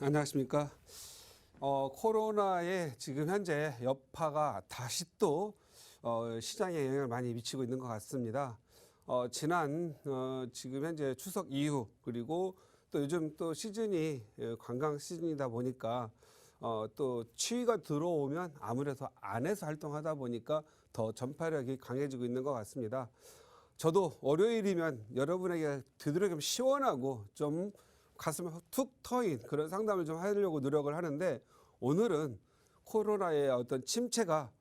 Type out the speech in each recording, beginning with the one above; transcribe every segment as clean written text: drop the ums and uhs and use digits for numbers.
안녕하십니까. 코로나의 지금 현재 여파가 다시 또 시장에 영향을 많이 미치고 있는 것 같습니다. 지금 현재 추석 이후 그리고 또 요즘 또 시즌이 관광 시즌이다 보니까 또 추위가 들어오면 아무래도 안에서 활동하다 보니까 더 전파력이 강해지고 있는 것 같습니다. 저도 월요일이면 여러분에게 되도록이면 시원하고 좀 가슴에 툭 터인 그런 상담을 좀 하려고 노력을 하는데, 오늘은 코로나의 어떤 침체가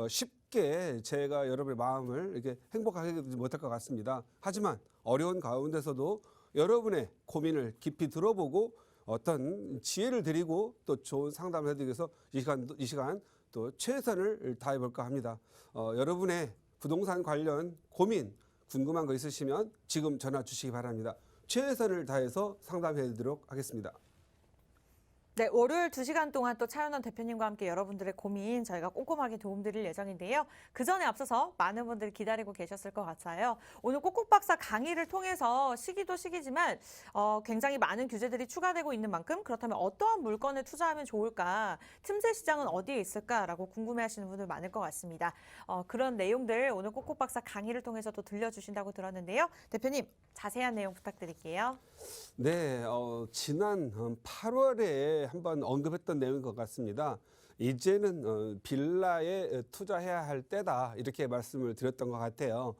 쉽게 제가 여러분의 마음을 이렇게 행복하게 해주지 못할 것 같습니다. 하지만 어려운 가운데서도 여러분의 고민을 깊이 들어보고 어떤 지혜를 드리고 또 좋은 상담을 해드리기 위해서 이 시간 또 최선을 다해볼까 합니다. 여러분의 부동산 관련 고민 궁금한 거 있으시면 지금 전화 주시기 바랍니다. 최선을 다해서 상담해 드리도록 하겠습니다. 네, 월요일 2시간 동안 또 차윤원 대표님과 함께 여러분들의 고민 저희가 꼼꼼하게 도움드릴 예정인데요. 그 전에 앞서서 많은 분들이 기다리고 계셨을 것 같아요. 오늘 꼭꼭박사 강의를 통해서 시기도 시기지만 굉장히 많은 규제들이 추가되고 있는 만큼, 그렇다면 어떠한 물건에 투자하면 좋을까, 틈새 시장은 어디에 있을까라고 궁금해하시는 분들 많을 것 같습니다. 그런 내용들 오늘 꼭꼭박사 강의를 통해서 또 들려주신다고 들었는데요. 대표님, 자세한 내용 부탁드릴게요. 네, 지난 8월에 한번 언급했던 내용인 것 같습니다. 이제는 빌라에 투자해야 할 때다, 이렇게 말씀을 드렸던 것 같아요.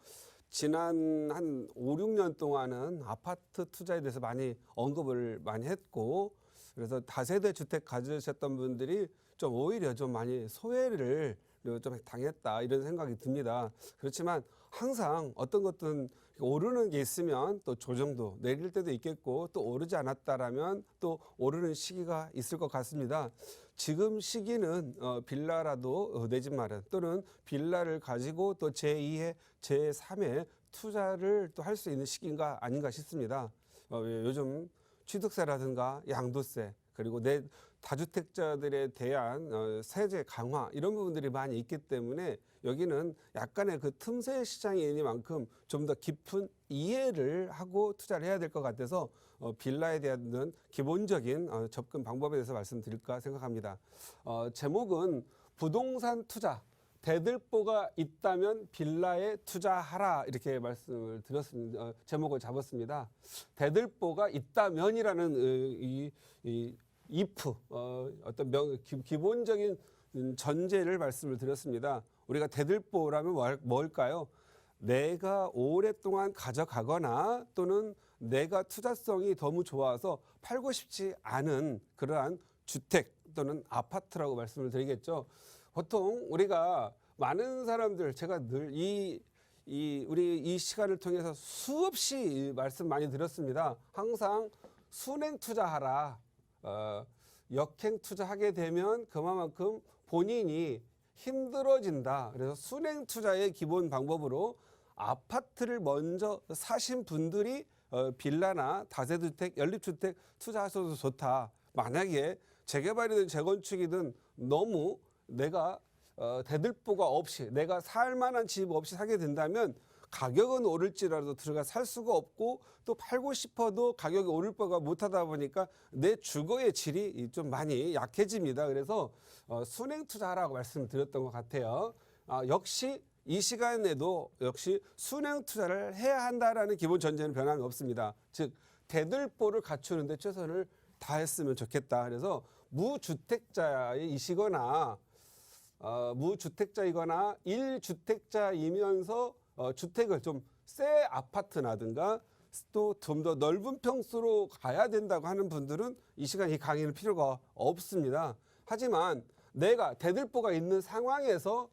지난 한 5, 6년 동안은 아파트 투자에 대해서 많이 언급을 많이 했고, 그래서 다세대 주택 가지셨던 분들이 좀 오히려 좀 많이 소외를 좀 당했다, 이런 생각이 듭니다. 그렇지만 항상 어떤 것든 오르는 게 있으면 또 조정도 내릴 때도 있겠고, 또 오르지 않았다라면 또 오르는 시기가 있을 것 같습니다. 지금 시기는 빌라라도 내 집 마련, 또는 빌라를 가지고 또 제2의 제3의 투자를 또 할 수 있는 시기인가 아닌가 싶습니다. 요즘 취득세라든가 양도세, 그리고 다주택자들에 대한 세제 강화, 이런 부분들이 많이 있기 때문에 여기는 약간의 그 틈새 시장이니만큼 좀 더 깊은 이해를 하고 투자를 해야 될 것 같아서 빌라에 대한 기본적인 접근 방법에 대해서 말씀드릴까 생각합니다. 제목은 부동산 투자, 대들보가 있다면 빌라에 투자하라, 이렇게 말씀을 드렸습니다. 제목을 잡았습니다. 대들보가 있다면이라는 if, 어떤 기본적인 전제를 말씀을 드렸습니다. 우리가 대들보라면 뭘까요? 내가 오랫동안 가져가거나 또는 내가 투자성이 너무 좋아서 팔고 싶지 않은 그러한 주택 또는 아파트라고 말씀을 드리겠죠. 보통 우리가 많은 사람들, 제가 늘 우리 이 시간을 통해서 수없이 말씀 많이 드렸습니다. 항상 순행 투자하라. 역행 투자하게 되면 그만큼 본인이 힘들어진다. 그래서 순행 투자의 기본 방법으로 아파트를 먼저 사신 분들이 빌라나 다세주택, 연립주택 투자하셔도 좋다. 만약에 재개발이든 재건축이든 너무 내가 대들보가 없이, 내가 살 만한 집 없이 사게 된다면 가격은 오를지라도 들어가 살 수가 없고, 또 팔고 싶어도 가격이 오를 바가 못하다 보니까 내 주거의 질이 좀 많이 약해집니다. 그래서 순행 투자하라고 말씀드렸던 것 같아요. 역시 이 시간에도 역시 순행 투자를 해야 한다라는 기본 전제는 변함이 없습니다. 즉 대들보를 갖추는데 최선을 다했으면 좋겠다. 그래서 무주택자이시거나 무주택자이거나 1주택자이면서 주택을 좀 새 아파트라든가 또 좀 더 넓은 평수로 가야 된다고 하는 분들은 이 시간 이 강의는 필요가 없습니다. 하지만 내가 대들보가 있는 상황에서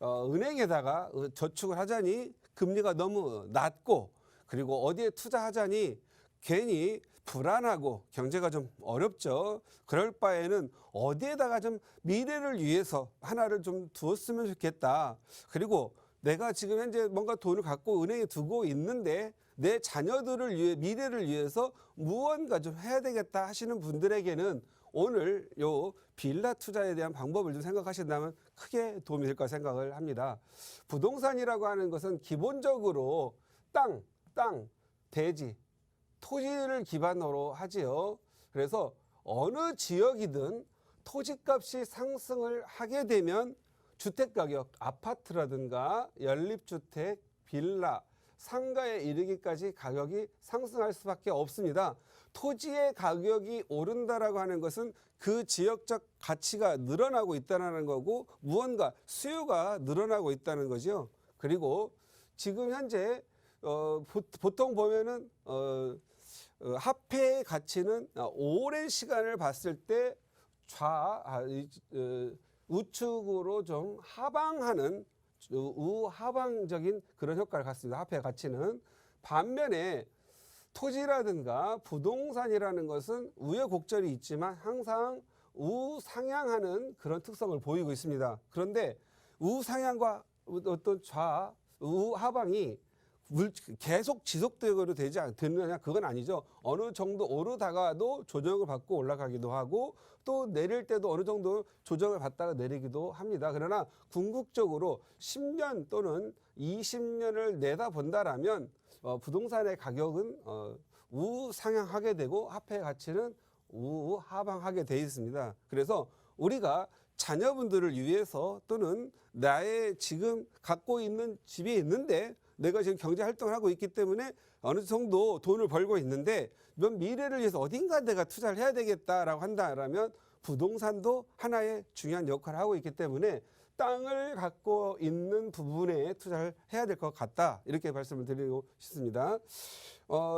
은행에다가 저축을 하자니 금리가 너무 낮고, 그리고 어디에 투자하자니 괜히 불안하고 경제가 좀 어렵죠. 그럴 바에는 어디에다가 좀 미래를 위해서 하나를 좀 두었으면 좋겠다. 그리고 내가 지금 현재 뭔가 돈을 갖고 은행에 두고 있는데 내 자녀들을 위해, 미래를 위해서 무언가 좀 해야 되겠다 하시는 분들에게는 오늘 요 빌라 투자에 대한 방법을 좀 생각하신다면 크게 도움이 될 거라 생각을 합니다. 부동산이라고 하는 것은 기본적으로 땅, 대지, 토지를 기반으로 하지요. 그래서 어느 지역이든 토지값이 상승을 하게 되면 주택가격, 아파트라든가 연립주택, 빌라, 상가에 이르기까지 가격이 상승할 수밖에 없습니다. 토지의 가격이 오른다라고 하는 것은 그 지역적 가치가 늘어나고 있다는 거고 무언가 수요가 늘어나고 있다는 거죠. 그리고 지금 현재 보통 보면은 화폐의 가치는 오랜 시간을 봤을 때 우측으로 좀 하방하는 우하방적인 그런 효과를 갖습니다. 화폐 가치는. 반면에 토지라든가 부동산이라는 것은 우여곡절이 있지만 항상 우상향하는 그런 특성을 보이고 있습니다. 그런데 우상향과 어떤 우하방이 계속 지속적으로 되느냐 그건 아니죠. 어느 정도 오르다가도 조정을 받고 올라가기도 하고 또 내릴 때도 어느 정도 조정을 받다가 내리기도 합니다. 그러나 궁극적으로 10년 또는 20년을 내다본다라면 부동산의 가격은 우상향하게 되고 화폐의 가치는 우하방하게 되어 있습니다. 그래서 우리가 자녀분들을 위해서 또는 나의 지금 갖고 있는 집이 있는데 내가 지금 경제 활동을 하고 있기 때문에 어느 정도 돈을 벌고 있는데 미래를 위해서 어딘가 내가 투자를 해야 되겠다라고 한다면 부동산도 하나의 중요한 역할을 하고 있기 때문에 땅을 갖고 있는 부분에 투자를 해야 될 것 같다. 이렇게 말씀을 드리고 싶습니다.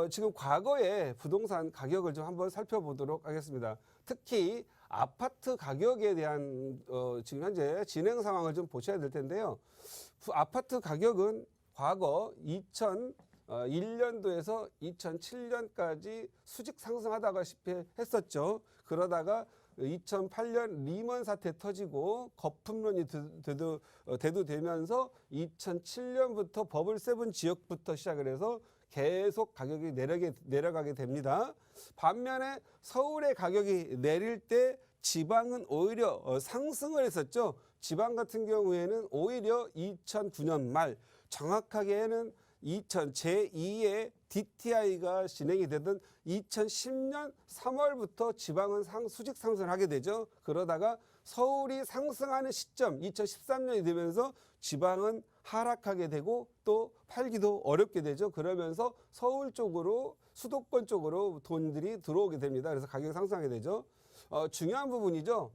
지금 과거의 부동산 가격을 좀 한번 살펴보도록 하겠습니다. 특히 아파트 가격에 대한 지금 현재 진행 상황을 좀 보셔야 될 텐데요. 아파트 가격은 과거 2001년도에서 2007년까지 수직 상승하다시피 했었죠. 그러다가 2008년 리먼 사태 터지고 거품론이 대두되면서 2007년부터 버블 세븐 지역부터 시작을 해서 계속 가격이 내려가게 됩니다. 반면에 서울의 가격이 내릴 때 지방은 오히려 상승을 했었죠. 지방 같은 경우에는 오히려 2009년 말 정확하게는 제2의 DTI가 진행이 되던 2010년 3월부터 지방은 수직 상승을 하게 되죠. 그러다가 서울이 상승하는 시점 2013년이 되면서 지방은 하락하게 되고 또 팔기도 어렵게 되죠. 그러면서 서울 쪽으로 수도권 쪽으로 돈들이 들어오게 됩니다. 그래서 가격이 상승하게 되죠. 중요한 부분이죠.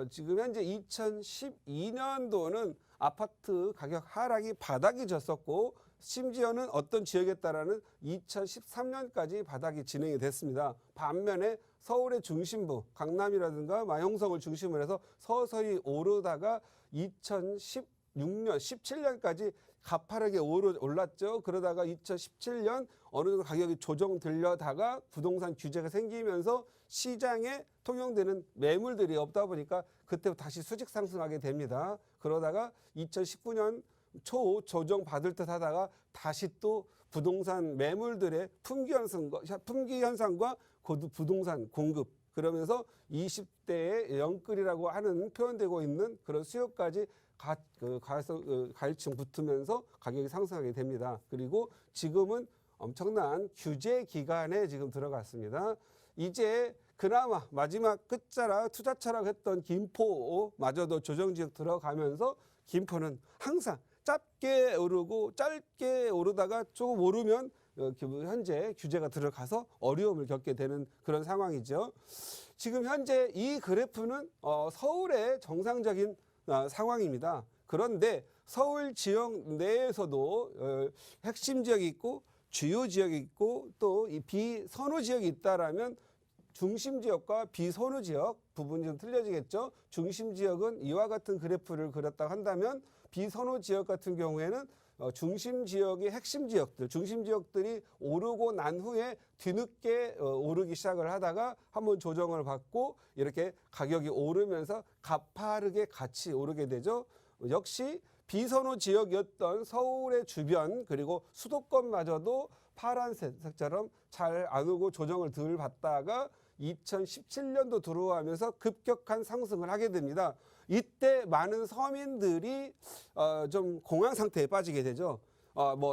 지금 현재 2012년도는 아파트 가격 하락이 바닥이 졌었고 심지어는 어떤 지역에 따라는 2013년까지 바닥이 진행이 됐습니다. 반면에 서울의 중심부, 강남이라든가 마용성을 중심으로 해서 서서히 오르다가 2016년, 17년까지 가파르게 올랐죠. 그러다가 2017년 어느 정도 가격이 조정되려다가 부동산 규제가 생기면서 시장에 통용되는 매물들이 없다 보니까 그때 다시 수직 상승하게 됩니다. 그러다가 2019년 초 조정 받을 듯 하다가 다시 또 부동산 매물들의 품귀 현상과 부동산 공급 그러면서 20대의 영끌이라고 하는 표현되고 있는 그런 수요까지 갈증 붙으면서 가격이 상승하게 됩니다. 그리고 지금은 엄청난 규제 기간에 지금 들어갔습니다. 이제 그나마 마지막 끝자락 투자처라고 했던 김포마저도 조정지역 들어가면서 김포는 항상 짧게 오르고 짧게 오르다가 조금 오르면 현재 규제가 들어가서 어려움을 겪게 되는 그런 상황이죠. 지금 현재 이 그래프는 서울의 정상적인 상황입니다. 그런데 서울 지역 내에서도 핵심 지역이 있고 주요 지역이 있고 또 이 비선호 지역이 있다라면 중심 지역과 비선호 지역 부분이 좀 틀려지겠죠. 중심 지역은 이와 같은 그래프를 그렸다고 한다면 비선호 지역 같은 경우에는 중심 지역의 핵심 지역들, 중심 지역들이 오르고 난 후에 뒤늦게 오르기 시작을 하다가 한번 조정을 받고 이렇게 가격이 오르면서 가파르게 같이 오르게 되죠. 역시 비선호 지역이었던 서울의 주변 그리고 수도권마저도 파란색처럼 잘 안 오고 조정을 덜 받다가 2017년도 들어오면서 급격한 상승을 하게 됩니다. 이때 많은 서민들이 좀 공황 상태에 빠지게 되죠.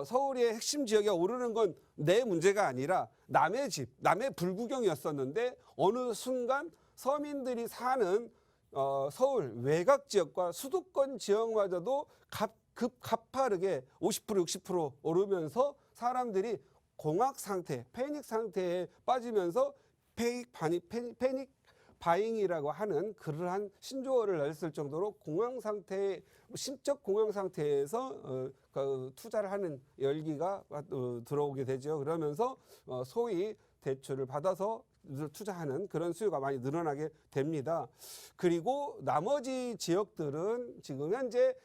서울의 핵심 지역에 오르는 건 내 문제가 아니라 남의 집, 남의 불구경이었었는데 어느 순간 서민들이 사는 서울 외곽 지역과 수도권 지역마저도 가파르게 50% 60% 오르면서 사람들이 공황 상태, 패닉 상태에 빠지면서 패닉 바잉이라고 하는 그러한 신조어를 냈을 정도로 공황 상태, 심적 공황 상태에서 투자를 하는 열기가 들어오게 되죠. 그러면서 소위 대출을 받아서 투자하는 그런 수요가 많이 늘어나게 됩니다. 그리고 나머지 지역들은 지금 현재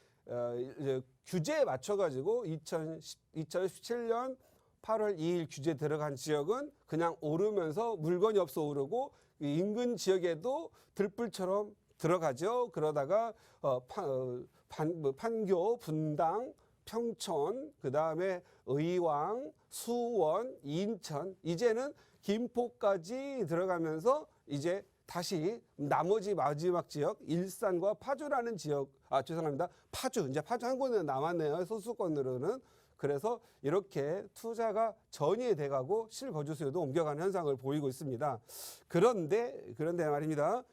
이제 규제에 맞춰가지고 2017년 8월 2일 규제 들어간 지역은 그냥 오르면서 물건이 없어 오르고 인근 지역에도 들불처럼 들어가죠. 그러다가 판교, 분당, 평촌, 그 다음에 의왕, 수원, 인천, 이제는 김포까지 들어가면서 이제 다시 나머지 마지막 지역 일산과 파주라는 지역, 죄송합니다. 파주, 이제 파주 한 군데 남았네요. 소수권으로는. 그래서 이렇게 투자가 전이돼 가고 실거주 수요도 옮겨가는 현상을 보이고 있습니다. 그런데 말입니다.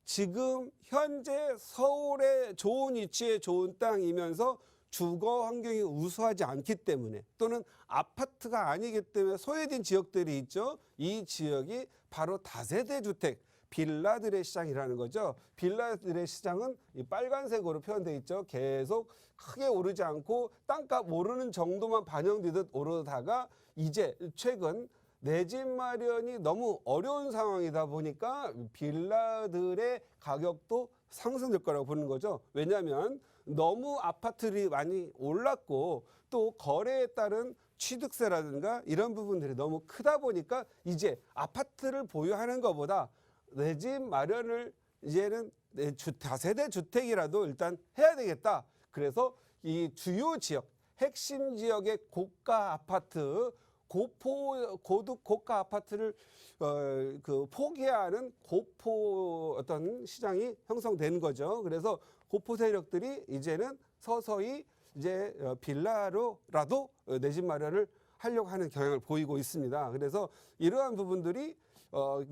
지금 현재 서울의 좋은 위치에 좋은 땅이면서 주거 환경이 우수하지 않기 때문에 또는 아파트가 아니기 때문에 소외된 지역들이 있죠. 이 지역이 바로 다세대 주택, 빌라들의 시장이라는 거죠. 빌라들의 시장은 이 빨간색으로 표현되어 있죠. 계속 크게 오르지 않고 땅값 오르는 정도만 반영되듯 오르다가 이제 최근 내 집 마련이 너무 어려운 상황이다 보니까 빌라들의 가격도 상승될 거라고 보는 거죠. 왜냐하면 너무 아파트들이 많이 올랐고 또 거래에 따른 취득세라든가 이런 부분들이 너무 크다 보니까 이제 아파트를 보유하는 것보다 내 집 마련을 이제는 다세대 주택이라도 일단 해야 되겠다. 그래서 이 주요 지역, 핵심 지역의 고가 아파트, 고득 고가 아파트를 포기하는 고포 어떤 시장이 형성되는 거죠. 그래서 고포 세력들이 이제는 서서히 이제 빌라로라도 내 집 마련을 하려고 하는 경향을 보이고 있습니다. 그래서 이러한 부분들이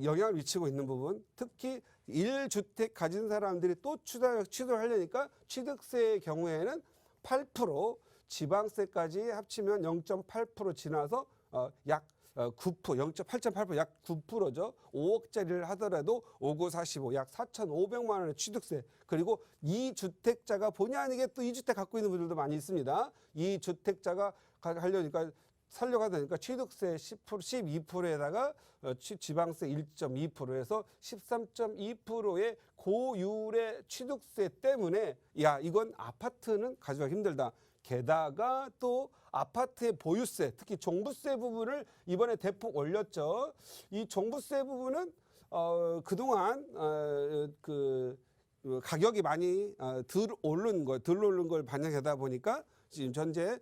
영향을 미치고 있는 부분, 특히 1주택 가진 사람들이 또 취득을 하려니까 취득세의 경우에는 8%, 지방세까지 합치면 0.8% 지나서 약 9%, 8.8%, 약 9%죠. 5억짜리를 하더라도 5945, 약 4,500만 원의 취득세. 그리고 2주택자가 본의 아니게 또 2주택 갖고 있는 분들도 많이 있습니다. 2주택자가 하려니까 살려고 하니까 취득세 10%, 12%에다가 지방세 1.2%에서 13.2%의 고율의 취득세 때문에 야, 이건 아파트는 가져가기 힘들다. 게다가 또 아파트의 보유세, 특히 종부세 부분을 이번에 대폭 올렸죠. 이 종부세 부분은 그동안 가격이 많이 덜 오른 걸 반영하다 보니까 지금 현재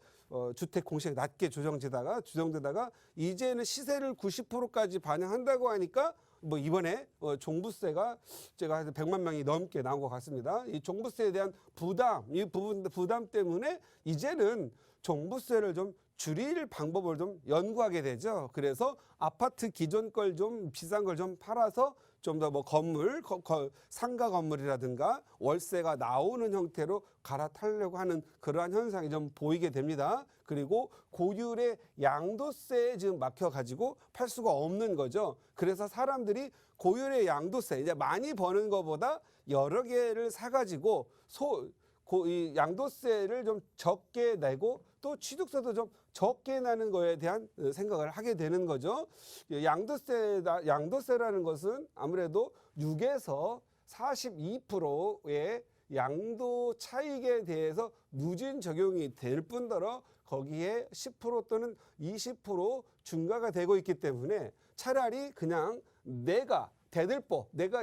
주택 공시가 낮게 조정되다가 이제는 시세를 90%까지 반영한다고 하니까 뭐 이번에 종부세가 제가 한 100만 명이 넘게 나온 것 같습니다. 이 종부세에 대한 부담 때문에 이제는 종부세를 좀 줄일 방법을 좀 연구하게 되죠. 그래서 아파트 기존 걸 좀 비싼 걸 좀 팔아서 좀 더 뭐 건물, 상가 건물이라든가 월세가 나오는 형태로 갈아타려고 하는 그러한 현상이 좀 보이게 됩니다. 그리고 고율의 양도세에 지금 막혀가지고 팔 수가 없는 거죠. 그래서 사람들이 고율의 양도세, 이제 많이 버는 것보다 여러 개를 사가지고 이 양도세를 좀 적게 내고 또 취득세도 좀 적게 나는 거에 대한 생각을 하게 되는 거죠. 양도세라는 것은 아무래도 6에서 42%의 양도 차익에 대해서 누진 적용이 될 뿐더러 거기에 10% 또는 20% 증가가 되고 있기 때문에 차라리 그냥 내가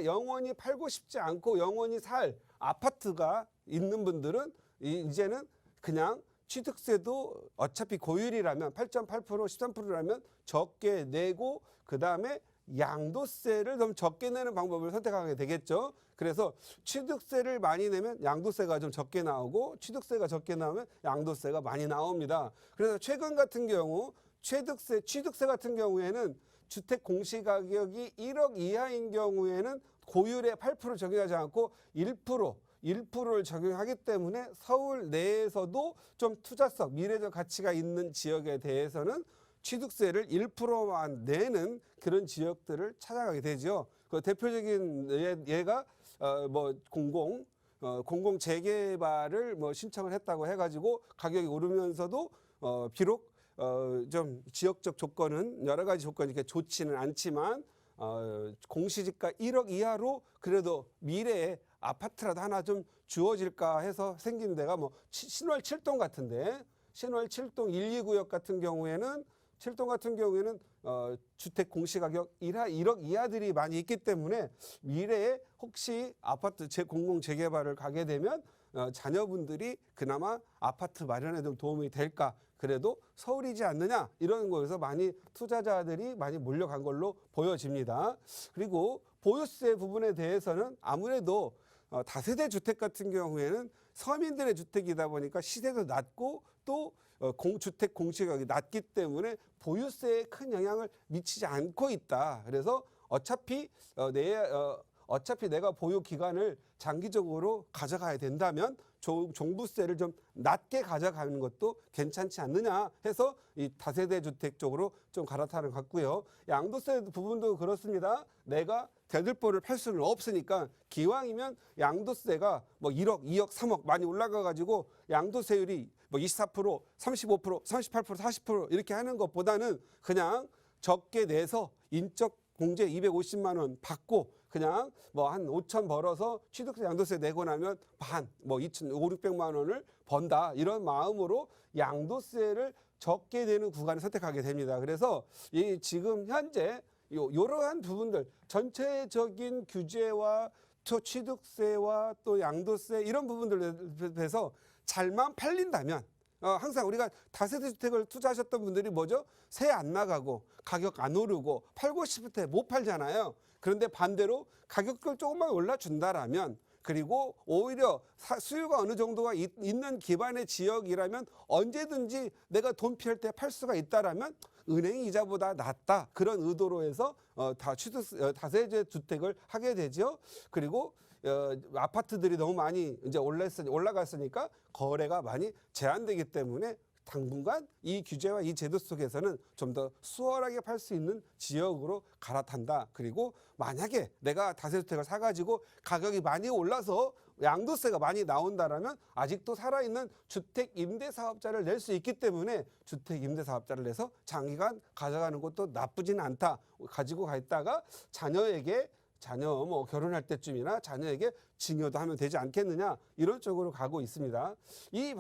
영원히 팔고 싶지 않고 영원히 살 아파트가 있는 분들은 이제는 그냥 취득세도 어차피 고율이라면 8.8%, 13%라면 적게 내고 그다음에 양도세를 좀 적게 내는 방법을 선택하게 되겠죠. 그래서 취득세를 많이 내면 양도세가 좀 적게 나오고 취득세가 적게 나오면 양도세가 많이 나옵니다. 그래서 최근 같은 경우 취득세 같은 경우에는 주택 공시가격이 1억 이하인 경우에는 고율의 8% 적용하지 않고 1%를 적용하기 때문에 서울 내에서도 좀 투자성, 미래적 가치가 있는 지역에 대해서는 취득세를 1%만 내는 그런 지역들을 찾아가게 되죠. 그 대표적인 예가 뭐 공공 재개발을 뭐 신청을 했다고 해가지고 가격이 오르면서도 비록 좀 지역적 조건은 여러 가지 조건이 이렇게 좋지는 않지만 공시지가 1억 이하로 그래도 미래에 아파트라도 하나 좀 주어질까 해서 생긴 데가 뭐 신월 7동 같은데, 신월 7동 1, 2구역 같은 경우에는 주택 공시가격 1억 이하들이 많이 있기 때문에 미래에 혹시 아파트 공공 재개발을 가게 되면 자녀분들이 그나마 아파트 마련에 좀 도움이 될까, 그래도 서울이지 않느냐, 이런 거에서 많이 투자자들이 많이 몰려간 걸로 보여집니다. 그리고 보유세 부분에 대해서는 아무래도 다세대 주택 같은 경우에는 서민들의 주택이다 보니까 시세도 낮고 또 주택 공시가격이 낮기 때문에 보유세에 큰 영향을 미치지 않고 있다. 그래서 어차피 내가 보유 기간을 장기적으로 가져가야 된다면 종부세를 좀 낮게 가져가는 것도 괜찮지 않느냐 해서 이 다세대 주택 쪽으로 좀 갈아타는 것 같고요. 양도세 부분도 그렇습니다. 내가 대들보를 팔 수는 없으니까 기왕이면 양도세가 뭐 1억, 2억, 3억 많이 올라가 가지고 양도세율이 뭐 24%, 35%, 38%, 40% 이렇게 하는 것보다는 그냥 적게 내서 인적 공제 250만 원 받고 그냥 뭐 한 5천 벌어서 취득세 양도세 내고 나면 반, 뭐 2천, 5, 600만 원을 번다, 이런 마음으로 양도세를 적게 내는 구간을 선택하게 됩니다. 그래서 이 지금 현재 이러한 부분들 전체적인 규제와 취득세와 또 양도세 이런 부분들에 대해서 잘만 팔린다면, 항상 우리가 다세대 주택을 투자하셨던 분들이 뭐죠? 세 안 나가고 가격 안 오르고 팔고 싶을 때 못 팔잖아요. 그런데 반대로 가격을 조금만 올라준다라면, 그리고 오히려 수요가 어느 정도가 있는 기반의 지역이라면 언제든지 내가 돈 필요할 때 팔 수가 있다라면 은행 이자보다 낫다, 그런 의도로 해서 다세대 주택을 하게 되죠. 그리고 아파트들이 너무 많이 이제 올라갔으니까 거래가 많이 제한되기 때문에 당분간 이 규제와 이 제도 속에서는 좀 더 수월하게 팔 수 있는 지역으로 갈아탄다. 그리고 만약에 내가 다세주택을 사가지고 가격이 많이 올라서 양도세가 많이 나온다라면 아직도 살아있는 주택임대사업자를 낼 수 있기 때문에 주택임대사업자를 내서 장기간 가져가는 것도 나쁘지는 않다. 가지고 가 있다가 자녀 뭐 결혼할 때쯤이나 자녀에게 증여도 하면 되지 않겠느냐, 이런 쪽으로 가고 있습니다. 이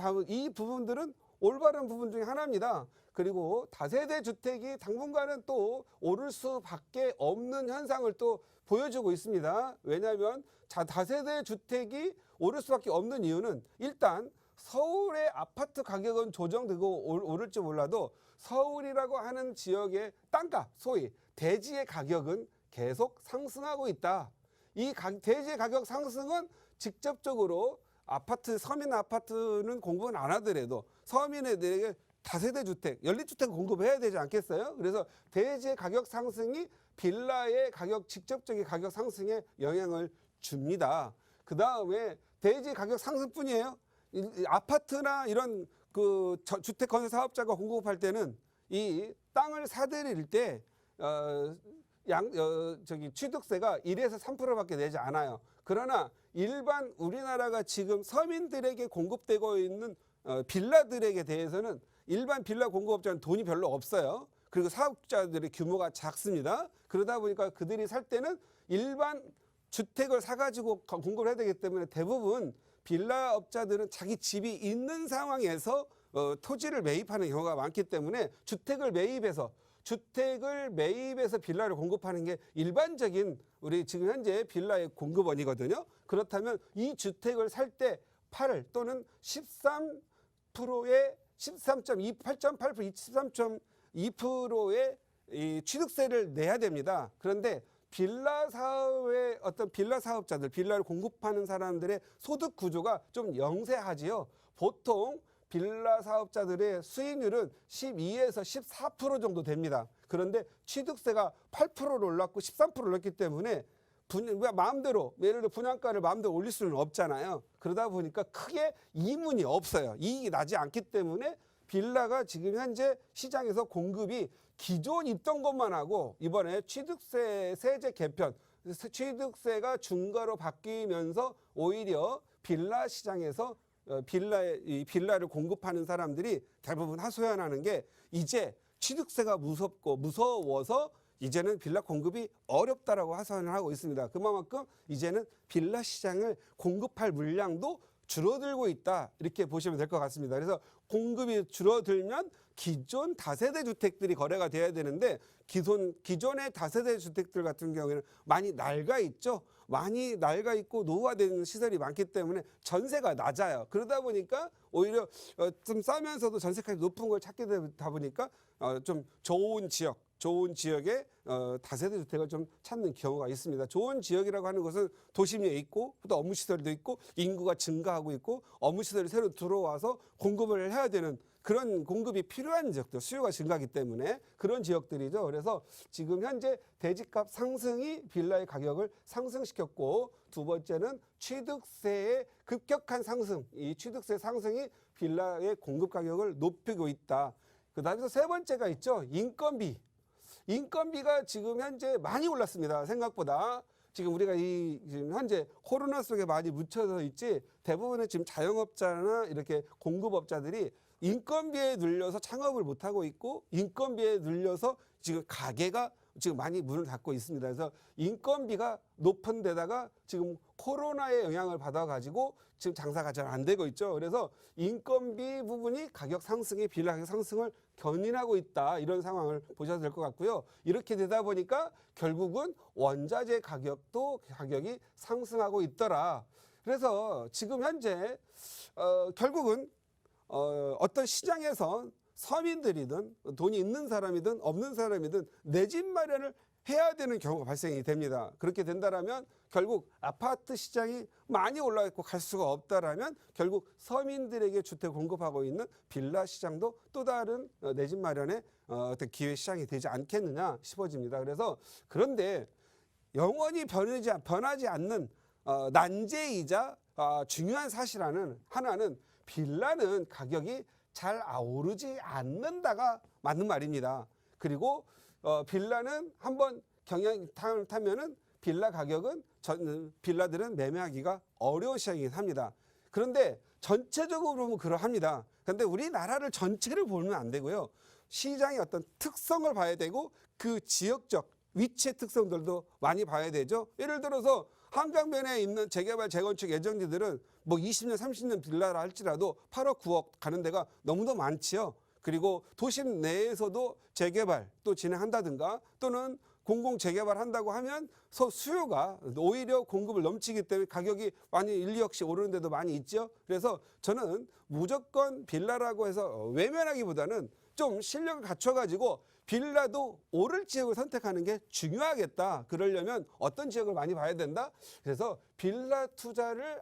부분들은 올바른 부분 중에 하나입니다. 그리고 다세대 주택이 당분간은 또 오를 수밖에 없는 현상을 또 보여주고 있습니다. 왜냐하면 다세대 주택이 오를 수밖에 없는 이유는 일단 서울의 아파트 가격은 조정되고 오를지 몰라도 서울이라고 하는 지역의 땅값, 소위 대지의 가격은 계속 상승하고 있다. 이 대지의 가격 상승은 직접적으로 서민 아파트는 공급은 안 하더라도 서민들에게 다세대 주택, 연립주택 공급해야 되지 않겠어요? 그래서 대지의 가격 상승이 빌라의 직접적인 가격 상승에 영향을 줍니다. 그 다음에 대지 가격 상승뿐이에요. 아파트나 이런 그 주택 건설 사업자가 공급할 때는 이 땅을 사들일 때 취득세가 1에서 3%밖에 내지 않아요. 그러나 일반 우리나라가 지금 서민들에게 공급되고 있는 빌라들에게 대해서는 일반 빌라 공급업자는 돈이 별로 없어요. 그리고 사업자들의 규모가 작습니다. 그러다 보니까 그들이 살 때는 일반 주택을 사가지고 공급을 해야 되기 때문에 대부분 빌라업자들은 자기 집이 있는 상황에서 토지를 매입하는 경우가 많기 때문에 주택을 매입해서 빌라를 공급하는 게 일반적인 우리 지금 현재 빌라의 공급원이거든요. 그렇다면 이 주택을 살 때 8 또는 13%의 13.2%의 이 취득세를 내야 됩니다. 그런데 빌라 사업자들, 빌라를 공급하는 사람들의 소득 구조가 좀 영세하지요. 보통 빌라 사업자들의 수익률은 12에서 14% 정도 됩니다. 그런데 취득세가 8%로 올랐고 13%로 올랐기 때문에 마음대로 예를 들어 분양가를 마음대로 올릴 수는 없잖아요. 그러다 보니까 크게 이문이 없어요. 이익이 나지 않기 때문에 빌라가 지금 현재 시장에서 공급이 기존 있던 것만 하고 이번에 취득세 세제 개편, 취득세가 중과로 바뀌면서 오히려 빌라 시장에서 빌라를 공급하는 사람들이 대부분 하소연하는 게 이제 취득세가 무서워서 이제는 빌라 공급이 어렵다라고 하소연을 하고 있습니다. 그만큼 이제는 빌라 시장을 공급할 물량도 줄어들고 있다 이렇게 보시면 될 것 같습니다. 그래서 공급이 줄어들면 기존 다세대 주택들이 거래가 돼야 되는데 기존의 다세대 주택들 같은 경우에는 많이 낡아 있죠. 많이 낡아 있고 노후화된 시설이 많기 때문에 전세가 낮아요. 그러다 보니까 오히려 좀 싸면서도 전세값이 높은 걸 찾게 되다 보니까 좀 좋은 지역에 다세대 주택을 좀 찾는 경우가 있습니다. 좋은 지역이라고 하는 것은 도심에 있고 또 업무시설도 있고 인구가 증가하고 있고 업무시설이 새로 들어와서 공급을 해야 되는 그런 공급이 필요한 지역들, 수요가 증가하기 때문에 그런 지역들이죠. 그래서 지금 현재 대지값 상승이 빌라의 가격을 상승시켰고 두 번째는 취득세의 급격한 상승, 이 취득세 상승이 빌라의 공급 가격을 높이고 있다. 그다음에 세 번째가 있죠. 인건비. 인건비가 지금 현재 많이 올랐습니다. 생각보다. 지금 우리가 지금 현재 코로나 속에 많이 묻혀서 있지 대부분의 지금 자영업자나 이렇게 공급업자들이 인건비에 눌려서 창업을 못하고 있고 인건비에 눌려서 지금 가게가 지금 많이 문을 닫고 있습니다. 그래서 인건비가 높은 데다가 지금 코로나의 영향을 받아가지고 지금 장사가 잘 안 되고 있죠. 그래서 인건비 부분이 가격 상승에 빌라 가격 상승을 견인하고 있다. 이런 상황을 보셔도 될 것 같고요. 이렇게 되다 보니까 결국은 원자재 가격이 상승하고 있더라. 그래서 지금 현재 결국은 어떤 시장에서 서민들이든 돈이 있는 사람이든 없는 사람이든 내 집 마련을 해야 되는 경우가 발생이 됩니다. 그렇게 된다라면 결국 아파트 시장이 많이 올라 있고 갈 수가 없다라면 결국 서민들에게 주택 공급하고 있는 빌라 시장도 또 다른 내 집 마련의 어떤 기회 시장이 되지 않겠느냐 싶어집니다. 그래서 그런데 영원히 변하지 않는 난제이자 중요한 사실 하나는 빌라는 가격이 잘 오르지 않는다가 맞는 말입니다. 그리고 빌라는 한번 경영 타면은 빌라 가격은 빌라들은 매매하기가 어려운 시장이긴 합니다. 그런데 전체적으로 보면 그러합니다. 그런데 우리나라를 전체를 보면 안 되고요. 시장의 어떤 특성을 봐야 되고 그 지역적 위치의 특성들도 많이 봐야 되죠. 예를 들어서 한강변에 있는 재개발 재건축 예정지들은 뭐 20년 30년 빌라라 할지라도 8억 9억 가는 데가 너무도 많지요. 그리고 도심 내에서도 재개발 또 진행한다든가 또는 공공 재개발 한다고 하면 수요가 오히려 공급을 넘치기 때문에 가격이 많이 1, 2억씩 오르는 데도 많이 있죠. 그래서 저는 무조건 빌라라고 해서 외면하기보다는 좀 실력을 갖춰가지고 빌라도 오를 지역을 선택하는 게 중요하겠다. 그러려면 어떤 지역을 많이 봐야 된다? 그래서 빌라 투자를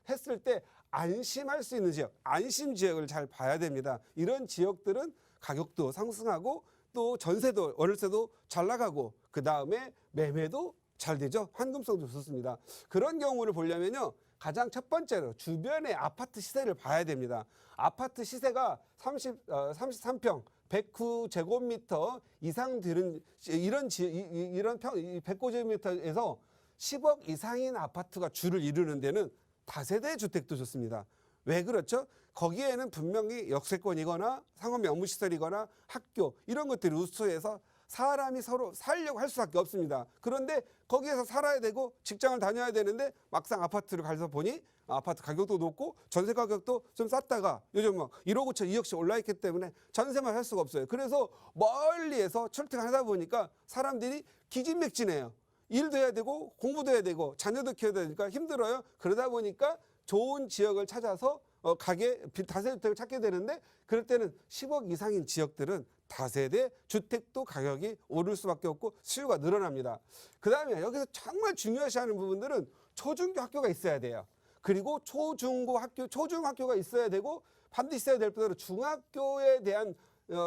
했을 때 안심할 수 있는 지역, 안심 지역을 잘 봐야 됩니다. 이런 지역들은 가격도 상승하고 또 전세도 월세도 잘 나가고 그 다음에 매매도 잘 되죠. 환금성도 좋습니다. 그런 경우를 보려면요. 가장 첫 번째로 주변의 아파트 시세를 봐야 됩니다. 아파트 시세가 33평 109제곱미터 이상 되는 이런 109제곱미터에서 10억 이상인 아파트가 주를 이루는 데는 다세대 주택도 좋습니다. 왜 그렇죠? 거기에는 분명히 역세권이거나 상업 업무시설이거나 학교 이런 것들이 우수해서 사람이 서로 살려고 할 수밖에 없습니다. 그런데 거기에서 살아야 되고 직장을 다녀야 되는데 막상 아파트를 가서 보니 아파트 가격도 높고 전세 가격도 좀 쌌다가 요즘 막 1억 5천 2억씩 올라 있기 때문에 전세만 할 수가 없어요. 그래서 멀리에서 출퇴근하다 보니까 사람들이 기진맥진해요. 일도 해야 되고 공부도 해야 되고 자녀도 키워야 되니까 힘들어요. 그러다 보니까 좋은 지역을 찾아서 다세대 주택을 찾게 되는데 그럴 때는 10억 이상인 지역들은 다세대 주택도 가격이 오를 수밖에 없고 수요가 늘어납니다. 그 다음에 여기서 정말 중요시하는 부분들은 초중고 학교가 있어야 돼요. 그리고 초중학교가 있어야 되고 반드시 있어야 될 뿐더러 중학교에 대한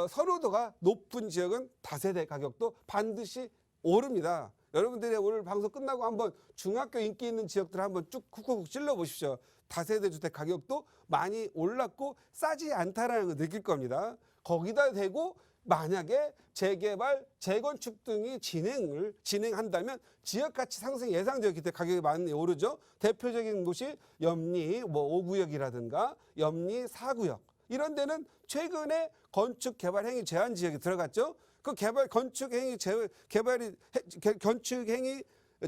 선호도가 높은 지역은 다세대 가격도 반드시 오릅니다. 여러분들이 오늘 방송 끝나고 한번 중학교 인기 있는 지역들 한번 쭉 쿡쿡 찔러 보십시오. 다세대 주택 가격도 많이 올랐고 싸지 않다라는 걸 느낄 겁니다. 거기다 대고 만약에 재개발, 재건축 등이 진행한다면 지역 가치 상승 예상되었기 때문에 가격이 많이 오르죠. 대표적인 곳이 염리 5구역이라든가 염리 4구역. 이런 데는 최근에 건축 개발 행위 제한 지역이 들어갔죠. 그 건축 행위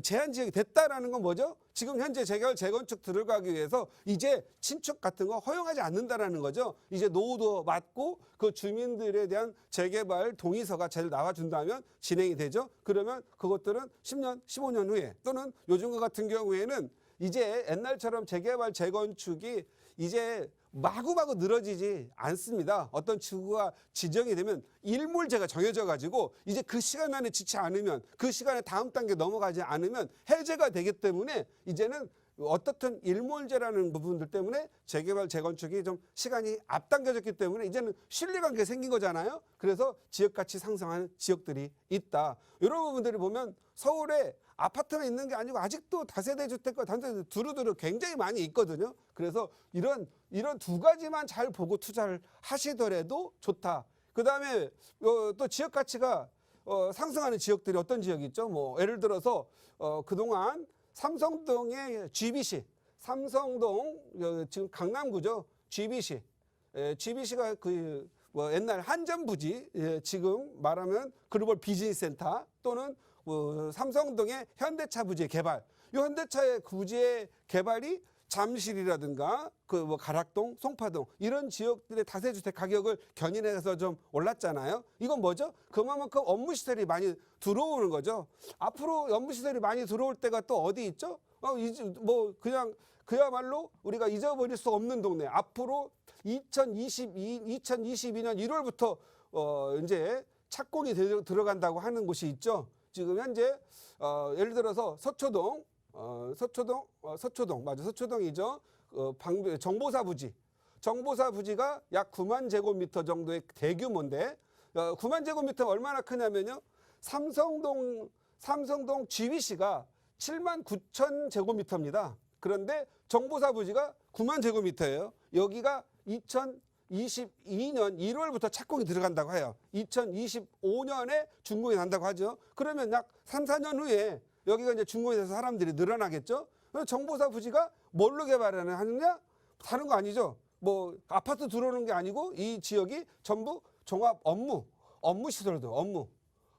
제한 지역이 됐다라는 건 뭐죠? 지금 현재 재개발 재건축 들어가기 위해서 이제 신축 같은 거 허용하지 않는다라는 거죠. 이제 노후도 맞고 그 주민들에 대한 재개발 동의서가 잘 나와준다면 진행이 되죠. 그러면 그것들은 10년, 15년 후에 또는 요즘과 같은 경우에는 이제 옛날처럼 재개발 재건축이 이제 마구마구 늘어지지 않습니다. 어떤 지구가 지정이 되면 일몰제가 정해져 가지고 이제 그 시간 안에 지치 않으면 그 시간에 다음 단계 넘어가지 않으면 해제가 되기 때문에 이제는 어떻든 일몰제라는 부분들 때문에 재개발 재건축이 좀 시간이 앞당겨졌기 때문에 이제는 신뢰관계가 생긴 거잖아요. 그래서 지역가치 상승하는 지역들이 있다. 이런 부분들을 보면 서울에 아파트만 있는 게 아니고 아직도 다세대 주택과 단독주택 두루두루 굉장히 많이 있거든요. 그래서 이런 두 가지만 잘 보고 투자를 하시더라도 좋다. 그다음에 또 지역 가치가 상승하는 지역들이 어떤 지역이 있죠? 뭐 예를 들어서 그동안 삼성동의 GBC, 삼성동 지금 강남구죠. GBC가 옛날 한전 부지, 지금 말하면 글로벌 비즈니스 센터 또는 삼성동의 현대차 부지의 개발. 이 현대차의 부지의 개발이 잠실이라든가 가락동, 송파동 이런 지역들의 다세주택 가격을 견인해서 좀 올랐잖아요. 이건 뭐죠? 그만큼 업무시설이 많이 들어오는 거죠. 앞으로 업무시설이 많이 들어올 때가 또 어디 있죠? 그냥 그야말로 우리가 잊어버릴 수 없는 동네. 앞으로 2022년 1월부터 이제 착공이 들어간다고 하는 곳이 있죠. 지금 현재 예를 들어서 서초동 서초동이죠. 정보사 부지가 약 9만 제곱미터 정도의 대규모인데 9만 제곱미터 얼마나 크냐면요. 삼성동 GBC가 7만 9천 제곱미터입니다. 그런데 정보사 부지가 9만 제곱미터예요. 여기가 2022년 1월부터 착공이 들어간다고 해요. 2025년에 준공이 난다고 하죠. 그러면 약 3, 4년 후에 여기가 이제 준공이 돼서 사람들이 늘어나겠죠. 정보사 부지가 뭘로 개발을 하느냐? 다른 거 아니죠. 아파트 들어오는 게 아니고 이 지역이 전부 종합 업무 시설도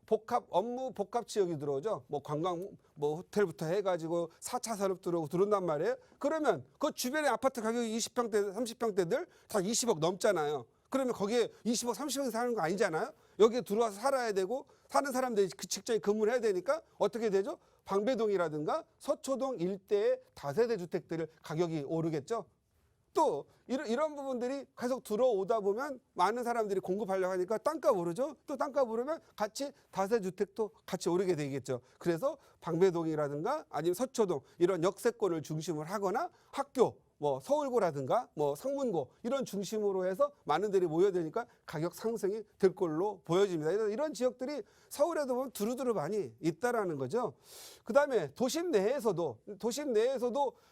복합 지역이 들어오죠. 관광, 호텔부터 해가지고 4차 산업 들어온단 말이에요. 그러면 그 주변에 아파트 가격이 20평대, 30평대들 다 20억 넘잖아요. 그러면 거기에 20억, 30억 사는 거 아니잖아요. 여기에 들어와서 살아야 되고 사는 사람들이 그 직장에 근무를 해야 되니까 어떻게 되죠? 방배동이라든가 서초동 일대의 다세대 주택들의 가격이 오르겠죠. 또 이런 부분들이 계속 들어오다 보면 많은 사람들이 공급하려고 하니까 땅값 오르죠. 또 땅값 오르면 같이 다세주택도 같이 오르게 되겠죠. 그래서 방배동이라든가 아니면 서초동 이런 역세권을 중심으로 하거나 학교 서울고라든가 상문고 이런 중심으로 해서 많은 들이 모여드니까 가격 상승이 될 걸로 보여집니다. 이런 지역들이 서울에도 보면 두루두루 많이 있다라는 거죠. 그다음에 도심 내에서도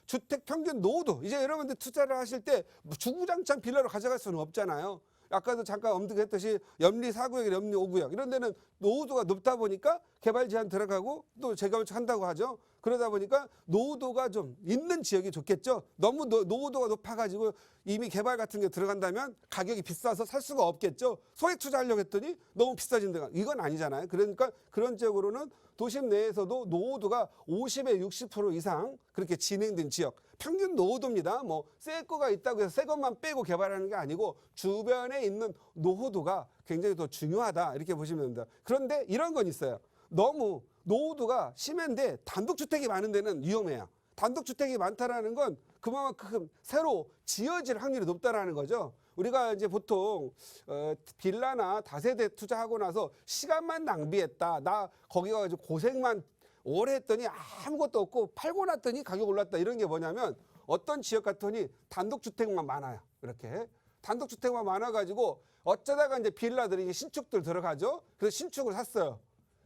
주택 평균 노후도 이제 여러분들 투자를 하실 때 주구장창 빌라로 가져갈 수는 없잖아요. 아까도 잠깐 언급했듯이 염리 4구역, 염리 5구역 이런 데는 노후도가 높다 보니까 개발 제한 들어가고 또 재건축 한다고 하죠. 그러다 보니까 노후도가 좀 있는 지역이 좋겠죠. 너무 노후도가 높아가지고 이미 개발 같은 게 들어간다면 가격이 비싸서 살 수가 없겠죠. 소액 투자하려고 했더니 너무 비싸진 데가 이건 아니잖아요. 그러니까 그런 지역으로는 도심 내에서도 노후도가 50에 60% 이상 그렇게 진행된 지역. 평균 노후도입니다. 새 거가 있다고 해서 새 것만 빼고 개발하는 게 아니고 주변에 있는 노후도가 굉장히 더 중요하다 이렇게 보시면 됩니다. 그런데 이런 건 있어요. 너무 노후도가 심한데 단독주택이 많은 데는 위험해요. 단독주택이 많다라는 건 그만큼 새로 지어질 확률이 높다라는 거죠. 우리가 이제 보통 빌라나 다세대 투자하고 나서 시간만 낭비했다. 나 거기 가가지고 고생만 오래 했더니 아무것도 없고 팔고 났더니 가격 올랐다. 이런 게 뭐냐면 어떤 지역 같더니 단독주택만 많아요. 이렇게 단독주택만 많아가지고 어쩌다가 이제 빌라들이 신축들 들어가죠. 그래서 신축을 샀어요.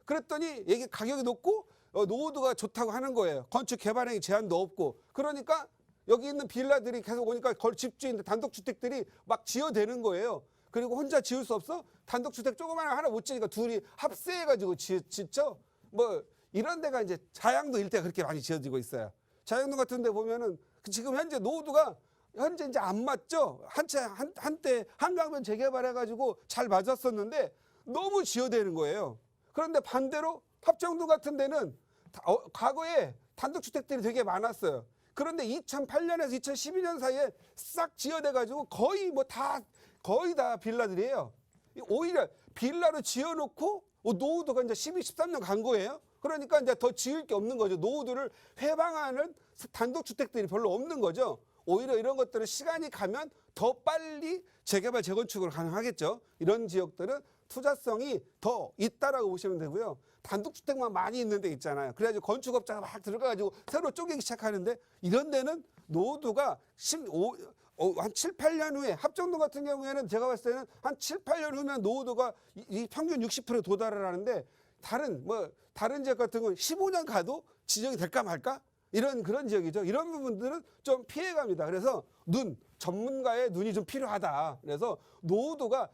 그랬더니 이게 가격이 높고 노후도가 좋다고 하는 거예요. 건축 개발행위 제한도 없고. 그러니까 여기 있는 빌라들이 계속 오니까 집주인들 단독주택들이 막 지어대는 거예요. 그리고 혼자 지을 수 없어? 단독주택 조그마한 하나 못 지니까 둘이 합세해가지고 짓죠. 뭐 이런 데가 이제 자양동 일대가 그렇게 많이 지어지고 있어요. 자양동 같은 데 보면은 지금 현재 노후도가 현재 이제 안 맞죠. 한때 한강변 재개발해가지고 잘 맞았었는데 너무 지어대는 거예요. 그런데 반대로 합정동 같은 데는 과거에 단독주택들이 되게 많았어요. 그런데 2008년에서 2012년 사이에 싹 지어대가지고 거의 다 빌라들이에요. 오히려 빌라로 지어놓고 노후도가 이제 12, 13년 간 거예요. 그러니까 이제 더 지을 게 없는 거죠. 노후도를 회방하는 단독주택들이 별로 없는 거죠. 오히려 이런 것들은 시간이 가면 더 빨리 재개발, 재건축으로 가능하겠죠. 이런 지역들은 투자성이 더 있다라고 보시면 되고요. 단독주택만 많이 있는 데 있잖아요. 그래가지고 건축업자가 막 들어가가지고 새로 쪼개기 시작하는데 이런 데는 노후도가 한 7, 8년 후에 합정동 같은 경우에는 제가 봤을 때는 한 7, 8년 후면 노후도가 이 평균 60%에 도달을 하는데 다른 지역 같은 경우는 15년 가도 지정이 될까 말까? 그런 지역이죠. 이런 부분들은 좀 피해갑니다. 그래서 전문가의 눈이 좀 필요하다. 그래서 노후도가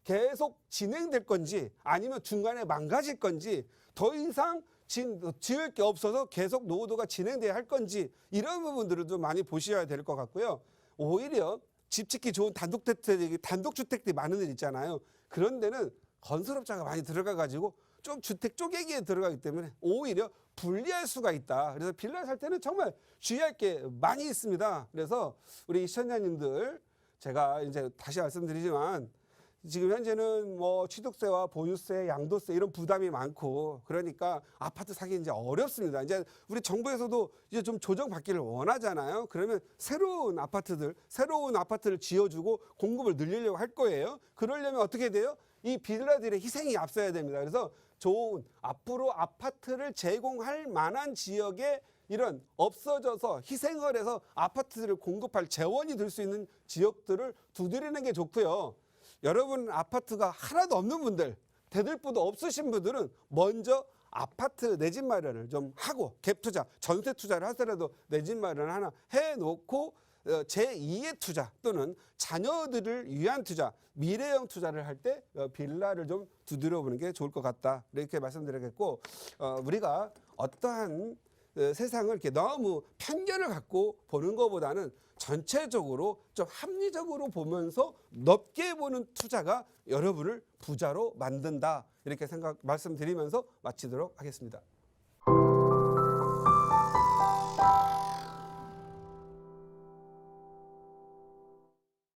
계속 진행될 건지 아니면 중간에 망가질 건지 더 이상 지을 게 없어서 계속 노후도가 진행돼야 할 건지 이런 부분들을 좀 많이 보셔야 될 것 같고요. 오히려 집 짓기 좋은 단독주택들이 많은 데 있잖아요. 그런 데는 건설업자가 많이 들어가가지고 좀 주택 쪼개기에 들어가기 때문에 오히려 불리할 수가 있다. 그래서 빌라 살 때는 정말 주의할 게 많이 있습니다. 그래서 우리 시청자님들 제가 이제 다시 말씀드리지만 지금 현재는 취득세와 보유세, 양도세 이런 부담이 많고 그러니까 아파트 사기 이제 어렵습니다. 이제 우리 정부에서도 이제 좀 조정받기를 원하잖아요. 그러면 새로운 아파트를 지어주고 공급을 늘리려고 할 거예요. 그러려면 어떻게 돼요? 이 빌라들의 희생이 앞서야 됩니다. 그래서 앞으로 아파트를 제공할 만한 지역에 이런 없어져서 희생을 해서 아파트를 공급할 재원이 될 수 있는 지역들을 두드리는 게 좋고요. 여러분 아파트가 하나도 없는 분들, 대들보도 없으신 분들은 먼저 아파트 내 집 마련을 좀 하고 갭 투자, 전세 투자를 하더라도 내 집 마련을 하나 해놓고 제2의 투자 또는 자녀들을 위한 투자, 미래형 투자를 할 때 빌라를 좀 두드려 보는 게 좋을 것 같다. 이렇게 말씀드리겠고 우리가 어떠한 세상을 이렇게 너무 편견을 갖고 보는 것보다는 전체적으로 좀 합리적으로 보면서 넓게 보는 투자가 여러분을 부자로 만든다. 이렇게 말씀드리면서 마치도록 하겠습니다.